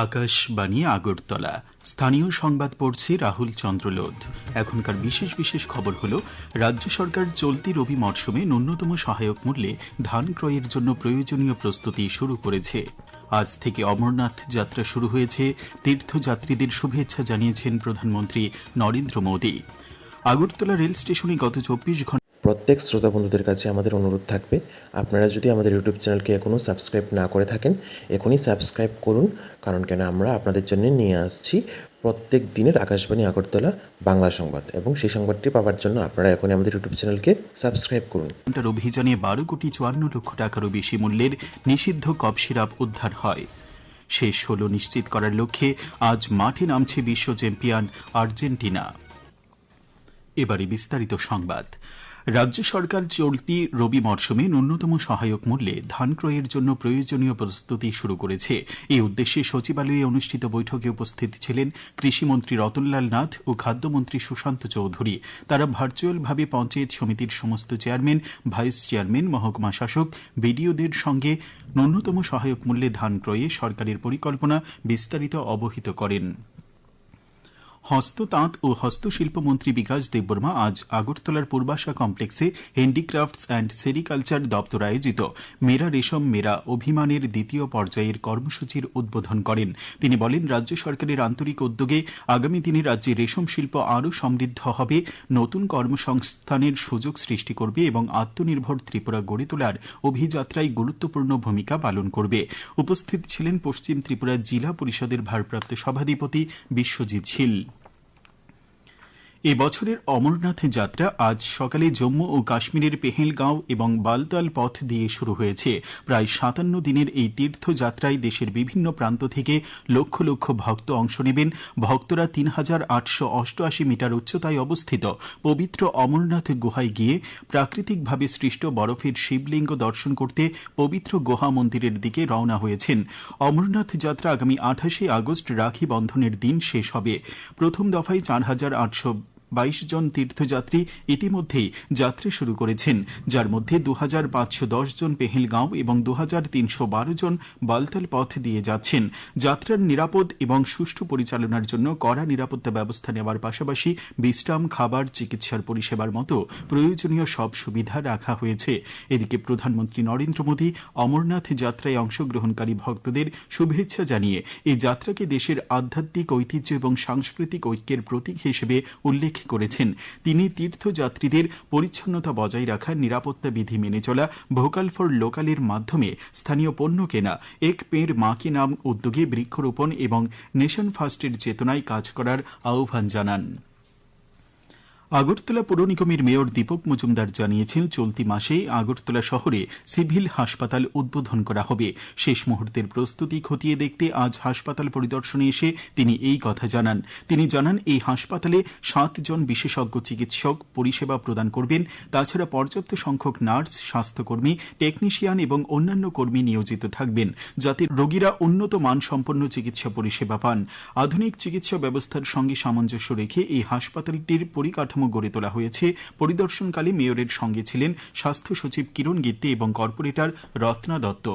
আকাশবাণী আগরতলা। স্থানীয় সংবাদ পড়ছি রাহুল চন্দ্রলোধ। এখনকার বিশেষ বিশেষ খবর হলো, রাজ্য সরকার চলতি রবি মরশুমে ন্যূনতম সহায়ক মূল্যে ধান ক্রয়ের জন্য প্রয়োজনীয় প্রস্তুতি শুরু করেছে। আজ থেকে অমরনাথ যাত্রা শুরু হয়েছে। তীর্থযাত্রীদের শুভেচ্ছা জানিয়েছেন প্রধানমন্ত্রী নরেন্দ্র মোদী। আগরতলা রেল স্টেশনে গত 24 ঘন্টা প্রত্যেক শ্রোতা বন্ধুদের কাছে আমাদের অনুরোধ থাকবে, আপনারা যদি আমাদের ইউটিউব চ্যানেলকে এখনও সাবস্ক্রাইব না করে থাকেন, এখনই সাবস্ক্রাইব করুন। কারণ কেন, আমরা আপনাদের জন্য নিয়ে আসছি প্রত্যেক দিনের আকাশবাণী আগরতলা বাংলা সংবাদ, এবং সেই সংবাদটি পাওয়ার জন্য আপনারা এখনই আমাদের ইউটিউব চ্যানেলকে সাবস্ক্রাইব করুন। অভিযানে 12,54,00,000 টাকারও বেশি মূল্যের নিষিদ্ধ কফ সিরাপ উদ্ধার হয়। শেষ হলো নিশ্চিত করার লক্ষ্যে আজ মাঠে নামছে বিশ্ব চ্যাম্পিয়ন আর্জেন্টিনা। এবারে বিস্তারিত সংবাদ। রাজ্য সরকার চলতি রবি মরশুমে ন্যূনতম সহায়ক মূল্যে ধান ক্রয়ের জন্য প্রয়োজনীয় প্রস্তুতি শুরু করেছে। এই উদ্দেশ্যে সচিবালয়ে অনুষ্ঠিত বৈঠকে উপস্থিত ছিলেন কৃষিমন্ত্রী রতনলাল নাথ ও খাদ্যমন্ত্রী সুশান্ত চৌধুরী। তারা ভার্চুয়ালভাবে পঞ্চায়েত সমিতির সমস্ত চেয়ারম্যান, ভাইস চেয়ারম্যান, মহকুমা শাসক, বিডিওদের সঙ্গে ন্যূনতম সহায়ক মূল্যে ধান ক্রয়ে সরকারের পরিকল্পনা বিস্তারিত অবহিত করেন। হস্ততাঁত ও হস্তশিল্প মন্ত্রী বিকাশ দেববর্মা আজ আগরতলার পূর্বাশা কমপ্লেক্সে হ্যান্ডিক্রাফটস অ্যান্ড সেরিকালচার দপ্তর আয়োজিত মেরা রেশম মেরা অভিমানের দ্বিতীয় পর্যায়ের কর্মসূচির উদ্বোধন করেন। তিনি বলেন, রাজ্য সরকারের আন্তরিক উদ্যোগে আগামী দিনে রাজ্যে রেশম শিল্প আরও সমৃদ্ধ হবে, নতুন কর্মসংস্থানের সুযোগ সৃষ্টি করবে এবং আত্মনির্ভর ত্রিপুরা গড়ে তোলার অভিযাত্রায় গুরুত্বপূর্ণ ভূমিকা পালন করবে। উপস্থিত ছিলেন পশ্চিম ত্রিপুরা জেলা পরিষদের ভারপ্রাপ্ত সভাধিপতি বিশ্বজিৎ শীল। এবছরের অমরনাথ যাত্রা আজ সকালে জম্মু ও কাশ্মীরের পেহেলগাঁও এবং বালতাল পথ দিয়ে শুরু হয়েছে। প্রায় 57 দিনের এই তীর্থযাত্রায় দেশের বিভিন্ন প্রান্ত থেকে লক্ষ লক্ষ ভক্ত অংশ নেবেন। ভক্তরা 3,888 মিটার উচ্চতায় অবস্থিত পবিত্র অমরনাথ গুহায় গিয়ে প্রাকৃতিকভাবে সৃষ্ট বরফের শিবলিঙ্গ দর্শন করতে পবিত্র গুহা মন্দিরের দিকে রওনা হয়েছেন। অমরনাথ যাত্রা আগামী 28 আগস্ট রাখি বন্ধনের দিন শেষ হবে। প্রথম দফায় 4,822 জন তীর্থযাত্রী ইতিমধ্যেই যাত্রা শুরু করেছেন, যার মধ্যে 2,510 জন পেহেলগাঁও এবং 2,312 জন বালতাল পথ দিয়ে যাচ্ছেন। যাত্রার নিরাপদ এবং সুষ্ঠু পরিচালনার জন্য কড়া নিরাপত্তা ব্যবস্থা নেওয়ার পাশাপাশি বিশ্রাম, খাবার, চিকিৎসার পরিষেবার মতো প্রয়োজনীয় সব সুবিধা রাখা হয়েছে। এদিকে প্রধানমন্ত্রী নরেন্দ্র মোদী অমরনাথ যাত্রায় অংশগ্রহণকারী ভক্তদের শুভেচ্ছা জানিয়ে এই যাত্রাকে দেশের আধ্যাত্মিক ঐতিহ্য এবং সাংস্কৃতিক ঐক্যের প্রতীক হিসেবে উল্লেখ করেছেন। তিনি তীর্থযাত্রীদের পরিচ্ছন্নতা বজায় রাখা, নিরাপত্তা বিধি মেনে চলা, ভোকাল ফর লোকালের মাধ্যমে স্থানীয় পণ্য কেনা, এক পেড় মা কি নাম উদ্যোগে বৃক্ষরোপণ এবং নেশন ফার্স্টের চেতনায় কাজ করার আহ্বান জানান। আগরতলা পৌর নিগমের মেয়র দীপক মজুমদার জানিয়েছেন, চলতি মাসে আগরতলা শহরে সিভিল হাসপাতাল উদ্বোধন করা হবে। শেষ মুহূর্তের প্রস্তুতি খতিয়ে দেখতে আজ হাসপাতাল পরিদর্শনে এসে তিনি এই কথা জানান। তিনি জানান, এই হাসপাতালে 7 জন বিশেষজ্ঞ চিকিৎসক পরিষেবা প্রদান করবেন। তাছাড়া পর্যাপ্ত সংখ্যক নার্স, স্বাস্থ্যকর্মী, টেকনিশিয়ান এবং অন্যান্য কর্মী নিয়োজিত থাকবেন, যাতে রোগীরা উন্নত মানসম্পন্ন চিকিৎসা পরিষেবা পান। আধুনিক চিকিৎসা ব্যবস্থার সঙ্গে সামঞ্জস্য রেখে এই হাসপাতালটির পরিকাঠামো গড়ে তোলা হয়েছে। পরিদর্শনকালে মেয়রের সঙ্গে ছিলেন স্বাস্থ্য সচিব কিরণ গিত্তে এবং কর্পোরেটর রত্না দত্ত।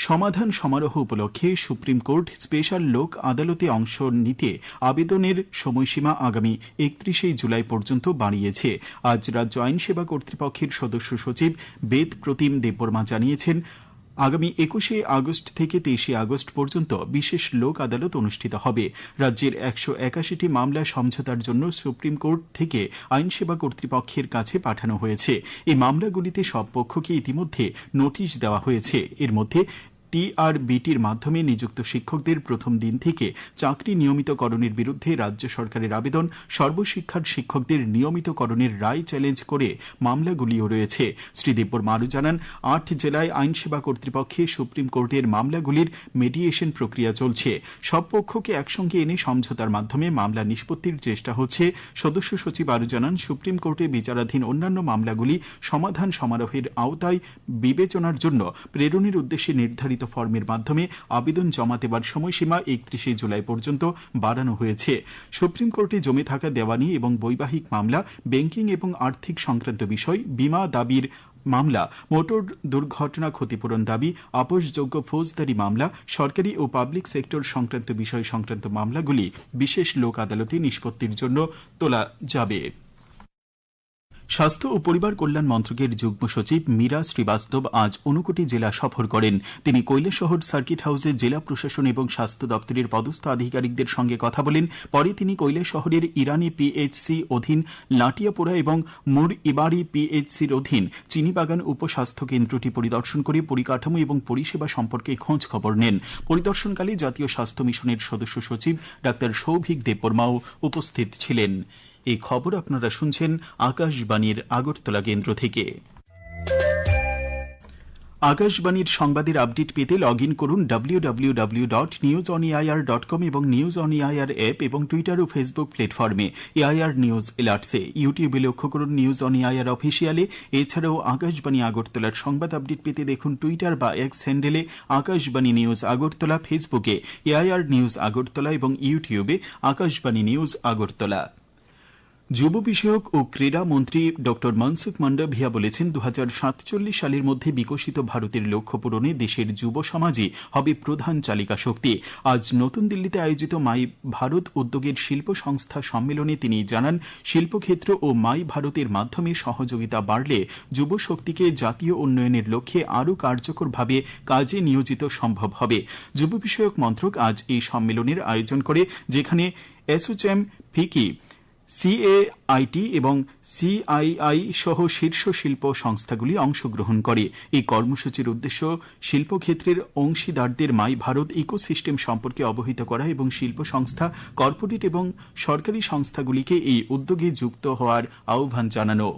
সমাধান সমারোহ উপলক্ষে সুপ্রিম কোর্ট স্পেশাল লোক আদালতে অংশ নিতে আবেদনের সময়সীমা আগামী 31 জুলাই পর্যন্ত বাড়িয়েছে। আজ রাজ্য আইন সেবা কর্তৃপক্ষের সদস্য সচিব বেদ প্রতিম দেববর্মা জানিয়েছেন, আগামী 21 আগস্ট থেকে 23 আগস্ট পর্যন্ত বিশেষ লোক আদালত অনুষ্ঠিত হবে। রাজ্যের 181টি মামলা সমঝোতার জন্য সুপ্রিম কোর্ট থেকে আইন সেবা কর্তৃপক্ষের কাছে পাঠানো হয়েছে। এই মামলাগুলিতে সব পক্ষকে ইতিমধ্যে নোটিশ দেওয়া হয়েছে। এর মধ্যে টিআরবিটির মাধ্যমে নিযুক্ত শিক্ষকদের প্রথম দিন থেকে চাকরি নিয়মিতকরণের বিরুদ্ধে রাজ্য সরকারের আবেদন, সর্বশিক্ষার শিক্ষকদের নিয়মিতকরণের রায় চ্যালেঞ্জ করে মামলাগুলিও রয়েছে। শ্রী দেববর্মা আরও জানান, 8 জেলায় আইন সেবা কর্তৃপক্ষে সুপ্রিম কোর্টের মামলাগুলির মেডিয়েশন প্রক্রিয়া চলছে। সব পক্ষকে একসঙ্গে এনে সমঝোতার মাধ্যমে মামলা নিষ্পত্তির চেষ্টা হচ্ছে। সদস্য সচিব আরও জানান, সুপ্রিম কোর্টে বিচারাধীন অন্যান্য মামলাগুলি সমাধান সমারোহের আওতায় বিবেচনার জন্য প্রেরণের উদ্দেশ্যে নির্ধারিত প্রণীত ফর্মের মাধ্যমে আবেদন জমা দেবার সময়সীমা 31 জুলাই পর্যন্ত বাড়ানো হয়েছে। সুপ্রিম কোর্টে জমে থাকা দেওয়ানি এবং বৈবাহিক মামলা, ব্যাংকিং এবং আর্থিক সংক্রান্ত বিষয়, বীমা দাবির মামলা, মোটর দুর্ঘটনা ক্ষতিপূরণ দাবি, আপোষযোগ্য ফৌজদারি মামলা, সরকারি ও পাবলিক সেক্টর সংক্রান্ত বিষয় সংক্রান্ত মামলাগুলি বিশেষ লোক আদালতে নিষ্পত্তির জন্য তোলা যাবে। স্বাস্থ্য ও পরিবার কল্যাণ মন্ত্রকের যুগ্ম সচিব মীরা শ্রীবাস্তব আজ ঊনকোটি জেলা সফর করেন। তিনি কৈলাসহর সার্কিট হাউসে জেলা প্রশাসন এবং স্বাস্থ্য দপ্তরের পদস্থ আধিকারিকদের সঙ্গে কথা বলেন। পরে তিনি কৈলাসহরের ইরানি পিএইচসি অধীন লাটিয়াপোড়া এবং মুর ইবাড়ি পিএইচসির অধীন চিনিবাগান উপস্বাস্থ্য কেন্দ্রটি পরিদর্শন করে পরিকাঠামো এবং পরিষেবা সম্পর্কে খোঁজ খবর নেন। পরিদর্শনকালে জাতীয় স্বাস্থ্য মিশনের সদস্য সচিব ডাক্তার সৌভিক দেববর্মাও উপস্থিত ছিলেন। এই খবর আপনারা শুনছেন আকাশবাণীর আগরতলা কেন্দ্র থেকে। আকাশবাণীর সংবাদের আপডেট পেতে লগ ইন করুন www.newsoneir.com এবং নিউজ অন এআইআর অ্যাপ এবং টুইটার ও ফেসবুক প্ল্যাটফর্মে এআইআর নিউজ অ্যালার্টসে। ইউটিউবে লক্ষ্য করুন নিউজ অন এআইআর অফিসিয়ালে। এছাড়াও আকাশবাণী আগরতলার সংবাদ আপডেট পেতে দেখুন টুইটার বা এক্স হ্যান্ডেলে আকাশবাণী নিউজ আগরতলা, ফেসবুকে এআইআর নিউজ আগরতলা এবং ইউটিউবে আকাশবাণী নিউজ আগরতলা। যুব বিষয়ক ও ক্রীড়া মন্ত্রী ড মনসুখ মান্ডভিয়া বলেছেন 2047 সালের মধ্যে বিকশিত ভারতের লক্ষ্য পূরণে দেশের যুব সমাজই হবে প্রধান চালিকা শক্তি। আজ নতুন দিল্লিতে আয়োজিত মাই ভারত উদ্যোগের শিল্প সংস্থা সম্মেলনে তিনি জানান, শিল্পক্ষেত্র ও মাই ভারতের মাধ্যমে সহযোগিতা বাড়লে যুব শক্তিকে জাতীয় উন্নয়নের লক্ষ্যে আরও কার্যকরভাবে কাজে নিয়োজিত সম্ভব হবে। যুব বিষয়ক মন্ত্রক আজ এই সম্মেলনের আয়োজন করে, যেখানে এসোচেম, ফিকি, সিএআইটি এবং সিআইআই সহ শীর্ষ শিল্প সংস্থাগুলি অংশগ্রহণ করে। এই কর্মসূচির উদ্দেশ্য শিল্পক্ষেত্রের অংশীদারদের মাই ভারত ইকোসিস্টেম সম্পর্কে অবহিত করা এবং শিল্প সংস্থা, কর্পোরেট এবং সরকারি সংস্থাগুলিকে এই উদ্যোগে যুক্ত হওয়ার আহ্বান জানানো।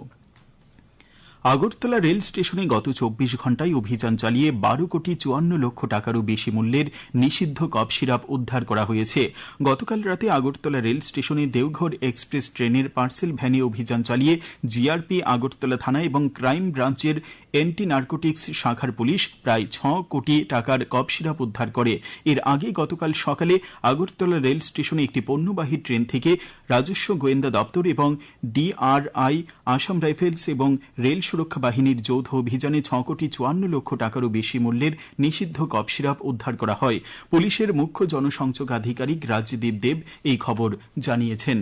আগরতলা রেল স্টেশনে গত 24 ঘণ্টায় অভিযান চালিয়ে 12,54,00,000 টাকারও বেশি মূল্যের নিষিদ্ধ কফ সিরাপ উদ্ধার করা হয়েছে। গতকাল রাতে আগরতলা রেল স্টেশনে দেওঘর এক্সপ্রেস ট্রেনের পার্সেল ভ্যানে অভিযান চালিয়ে জিআরপি আগরতলা থানা এবং ক্রাইম ব্রাঞ্চের অ্যান্টি নার্কোটিক্স শাখার পুলিশ প্রায় 6 কোটি টাকার কফ সিরাপ উদ্ধার করে। এর আগে গতকাল সকালে আগরতলা রেল স্টেশনে একটি পণ্যবাহী ট্রেন থেকে রাজস্ব গোয়েন্দা দপ্তর এবং ডিআরআই, আসাম রাইফেলস এবং রেল সুরক্ষা বাহিনীর যৌথ অভিযানে 6,54,00,000 টাকারও বেশি মূল্যের নিষিদ্ধ কফ সিরাপ উদ্ধার করা হয়। পুলিশের মুখ্য জনসংযোগ আধিকারিক রাজদীপ দেব এই খবর জানিয়েছেন।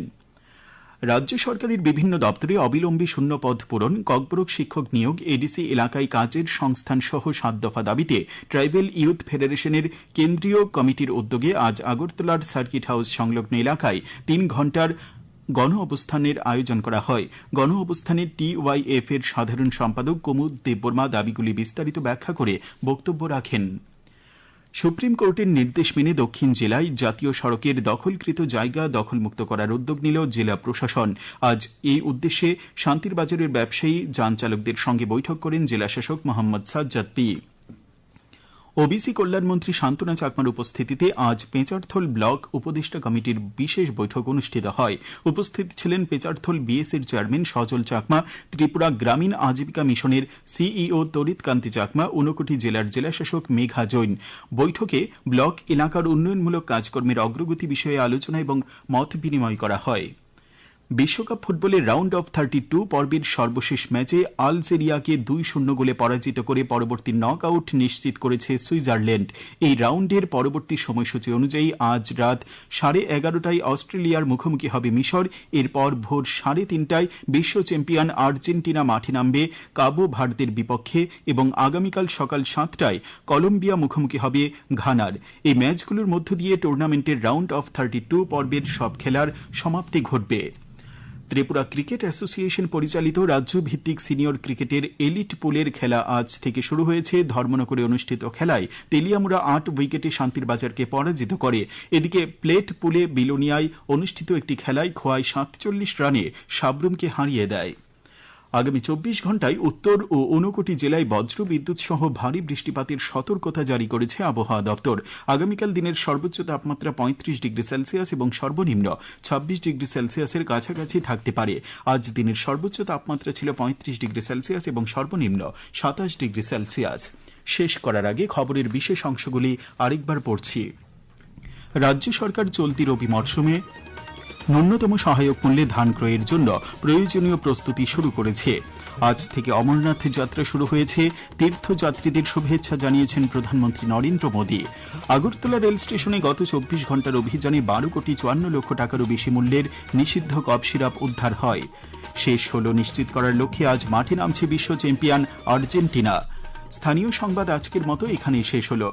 রাজ্য সরকারের বিভিন্ন দপ্তরে অবিলম্বে শূন্য পদ পূরণ, ককবরক শিক্ষক নিয়োগ, এডিসি এলাকায় কাজের সংস্থান সহ 7 দফা দাবিতে ট্রাইবেল ইউথ ফেডারেশনের কেন্দ্রীয় কমিটির উদ্যোগে আজ আগরতলার সার্কিট হাউস সংলগ্ন এলাকায় 3 ঘণ্টার গণ অবস্থানের আয়োজন করা হয়। গণ অবস্থানে টিওয়াইএফ এর সাধারণ সম্পাদক কুমুদ দেববর্মা দাবিগুলি বিস্তারিত ব্যাখ্যা করে বক্তব্য রাখেন। সুপ্রিম কোর্টের নির্দেশ মেনে দক্ষিণ জেলায় জাতীয় সড়কের দখলকৃত জায়গা দখলমুক্ত করার উদ্যোগ নিল জেলা প্রশাসন। আজ এই উদ্দেশ্যে শান্তির বাজারের ব্যবসায়ী যান চালকদের সঙ্গে বৈঠক করেন জেলাশাসক মোহাম্মদ সাজ্জাদ পি। ওবিসি কল্যাণমন্ত্রী শান্তনা চাকমার উপস্থিতিতে আজ পেঁচারথল ব্লক উপদেষ্টা কমিটির বিশেষ বৈঠক অনুষ্ঠিত হয়। উপস্থিত ছিলেন পেঁচারথল বিএসএর চেয়ারম্যান সজল চাকমা, ত্রিপুরা গ্রামীণ আজীবিকা মিশনের সিইও তরিত কান্তি চাকমা, ঊনকোটি জেলার জেলাশাসক মেঘা জৈন। বৈঠকে ব্লক এলাকার উন্নয়নমূলক কাজকর্মের অগ্রগতি বিষয়ে আলোচনা এবং মত বিনিময় করা হয়। বিশ্বকাপ ফুটবলের রাউন্ড অফ 32 পর্বের সর্বশেষ ম্যাচে আলজেরিয়াকে 2-0 গোলে পরাজিত করে পরবর্তী নক আউট নিশ্চিত করেছে সুইজারল্যান্ড। এই রাউন্ডের পরবর্তী সময়সূচি অনুযায়ী আজ রাত 11:30টায় অস্ট্রেলিয়ার মুখোমুখি হবে মিশর। এরপর ভোর 3:30টায় বিশ্ব চ্যাম্পিয়ন আর্জেন্টিনা মাঠে নামবে কাবো ভার্দের বিপক্ষে এবং আগামীকাল সকাল 7টায় কলম্বিয়া মুখোমুখি হবে ঘানার। এই ম্যাচগুলোর মধ্য দিয়ে টুর্নামেন্টের রাউন্ড অফ 32 পর্বের সব খেলার সমাপ্তি ঘটবে। ত্রিপুরা ক্রিকেট অ্যাসোসিয়েশন পরিচালিত রাজ্য ভিত্তিক সিনিয়র ক্রিকেটের এলিট পুলের খেলা আজ থেকে শুরু হয়েছে। ধর্মনগরে অনুষ্ঠিত খেলায় তেলিয়ামুড়া 8 উইকেটে শান্তির বাজারকে পরাজিত করে। এদিকে প্লেট পুলে বিলোনিয়ায় অনুষ্ঠিত একটি খেলায় খোয়াই 47 রানে সাব্রুমকে হারিয়ে দেয়। আগামী 24 ঘণ্টায় উত্তর ও ঊনকোটি জেলায় বজ্র বিদ্যুৎ সহ ভারী বৃষ্টিপাতের সতর্কতা জারি করেছে আবহাওয়া দপ্তর। আগামীকাল দিনের সর্বোচ্চ তাপমাত্রা 35 ডিগ্রি সেলসিয়াস এবং সর্বনিম্ন 26 ডিগ্রি সেলসিয়াসের কাছাকাছি থাকতে পারে। আজ দিনের সর্বোচ্চ তাপমাত্রা ছিল 35 ডিগ্রি সেলসিয়াস এবং সর্বনিম্ন 27 ডিগ্রি সেলসিয়াস। শেষ করার আগে খবরের বিশেষ অংশগুলি আরেকবার পড়ছি। রাজ্য সরকার চলতি রবি মরশুমে ন্যূনতম সহায়ক মূল্যে ধান ক্রয়ের জন্য প্রয়োজনীয় প্রস্তুতি শুরু করেছে। আজ থেকে অমরনাথ যাত্রা শুরু হয়েছে। তীর্থযাত্রীদের শুভেচ্ছা জানিয়েছেন প্রধানমন্ত্রী নরেন্দ্র মোদী। আগরতলা রেল স্টেশনে গত 24 ঘন্টার অভিযানে 12,54 লক্ষ টাকারও বেশি মূল্যের নিষিদ্ধ কফ সিরাপ উদ্ধার হয়। শেষ হল নিশ্চিত করার লক্ষ্যে আজ মাঠে নামছে বিশ্ব চ্যাম্পিয়ন আর্জেন্টিনা। স্থানীয় সংবাদ আজকের মতো এখানেই শেষ হল।